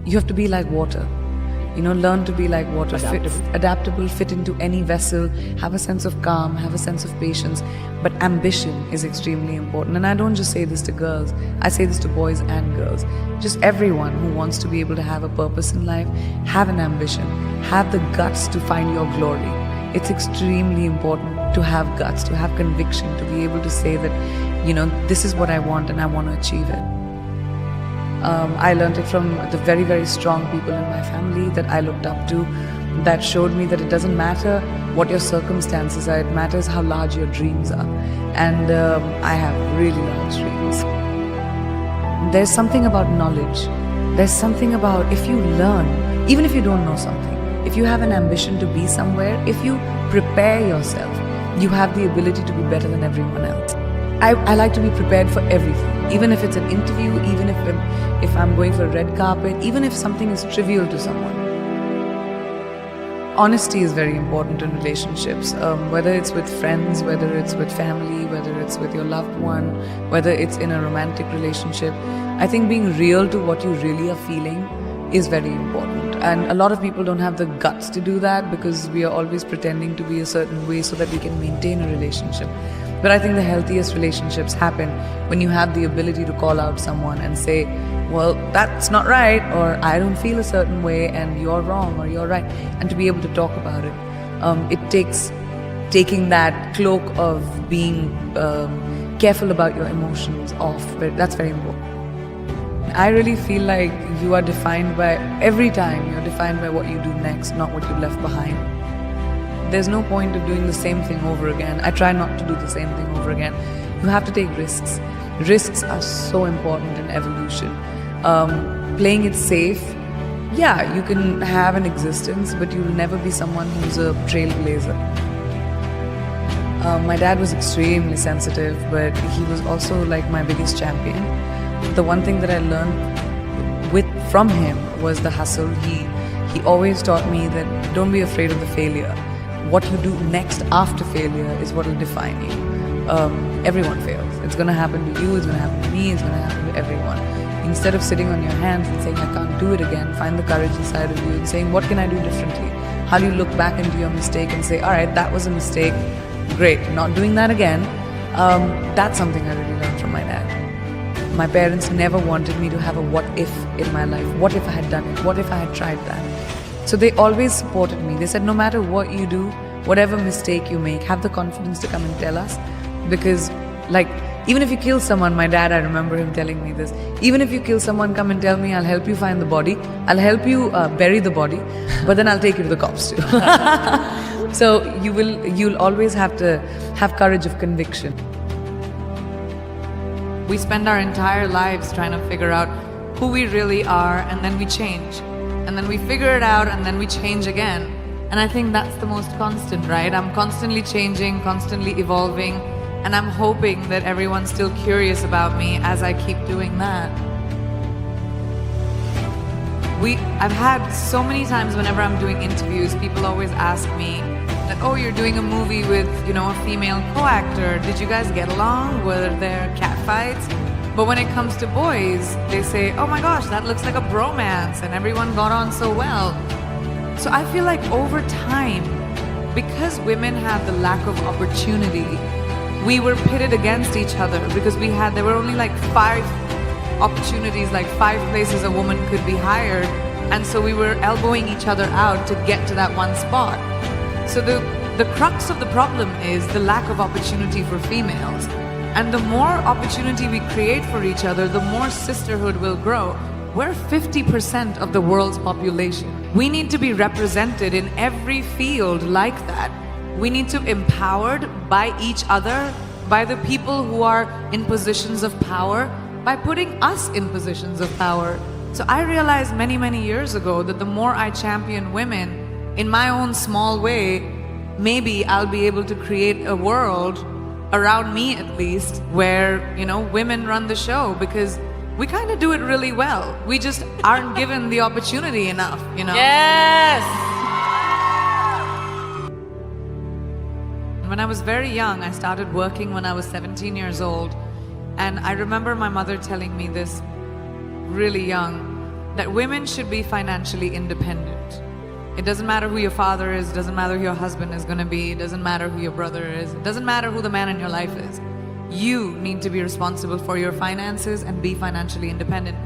you have to be like water. Learn to be like water, adaptable, fit into any vessel, have a sense of calm, have a sense of patience. But ambition is extremely important. And I don't just say this to girls, I say this to boys and girls. Just everyone who wants to be able to have a purpose in life, have an ambition, have the guts to find your glory. It's extremely important to have guts, to have conviction, to be able to say that, this is what I want and I want to achieve it. I learned it from the very, very strong people in my family that I looked up to, that showed me that it doesn't matter what your circumstances are, it matters how large your dreams are. And I have really large dreams. There's something about knowledge. There's something about if you learn, even if you don't know something, if you have an ambition to be somewhere, if you prepare yourself, you have the ability to be better than everyone else. I like to be prepared for everything, even if it's an interview, even if I'm going for a red carpet, even if something is trivial to someone. Honesty is very important in relationships, whether it's with friends, whether it's with family, whether it's with your loved one, whether it's in a romantic relationship. I think being real to what you really are feeling is very important. And a lot of people don't have the guts to do that because we are always pretending to be a certain way so that we can maintain a relationship. But I think the healthiest relationships happen when you have the ability to call out someone and say, well, that's not right, or I don't feel a certain way and you're wrong or you're right, and to be able to talk about it. It takes taking that cloak of being careful about your emotions off, but that's very important. I really feel like you are defined by, every time you're defined by what you do next, not what you left behind. There's no point of doing the same thing over again. I try not to do the same thing over again. You have to take risks. Risks are so important in evolution. Playing it safe, yeah, you can have an existence, but you'll never be someone who's a trailblazer. My dad was extremely sensitive, but he was also like my biggest champion. The one thing that I learned from him was the hustle. He always taught me that don't be afraid of the failure. What you do next after failure is what will define you. Everyone fails. It's going to happen to you, it's going to happen to me, it's going to happen to everyone. Instead of sitting on your hands and saying, I can't do it again, find the courage inside of you and saying, what can I do differently? How do you look back into your mistake and say, all right, that was a mistake, great, not doing that again. That's something I really learned from my dad. My parents never wanted me to have a what if in my life. What if I had done it? What if I had tried that? So they always supported me. They said, no matter what you do, whatever mistake you make, have the confidence to come and tell us. Because, even if you kill someone, my dad, I remember him telling me this, even if you kill someone, come and tell me, I'll help you find the body. I'll help you bury the body, but then I'll take you to the cops too. So you'll always have to have courage of conviction. We spend our entire lives trying to figure out who we really are, and then we change. And then we figure it out, and then we change again. And I think that's the most constant, right? I'm constantly changing, constantly evolving, and I'm hoping that everyone's still curious about me as I keep doing that. I've had so many times whenever I'm doing interviews, people always ask me that, oh, you're doing a movie with, a female co-actor. Did you guys get along? Were there catfights? But when it comes to boys, they say, oh my gosh, that looks like a bromance and everyone got on so well. So I feel like over time, because women have the lack of opportunity, we were pitted against each other because there were only 5 opportunities, 5 places a woman could be hired. And so we were elbowing each other out to get to that one spot. So the crux of the problem is the lack of opportunity for females. And the more opportunity we create for each other, the more sisterhood will grow. We're 50% of the world's population. We need to be represented in every field like that. We need to be empowered by each other, by the people who are in positions of power, by putting us in positions of power. So I realized many, many years ago that the more I champion women in my own small way, maybe I'll be able to create a world around me at least, where, women run the show, because we kind of do it really well. We just aren't given the opportunity enough, Yes! When I was very young, I started working when I was 17 years old. And I remember my mother telling me this really young, that women should be financially independent. It doesn't matter who your father is, it doesn't matter who your husband is going to be, it doesn't matter who your brother is, it doesn't matter who the man in your life is. You need to be responsible for your finances and be financially independent.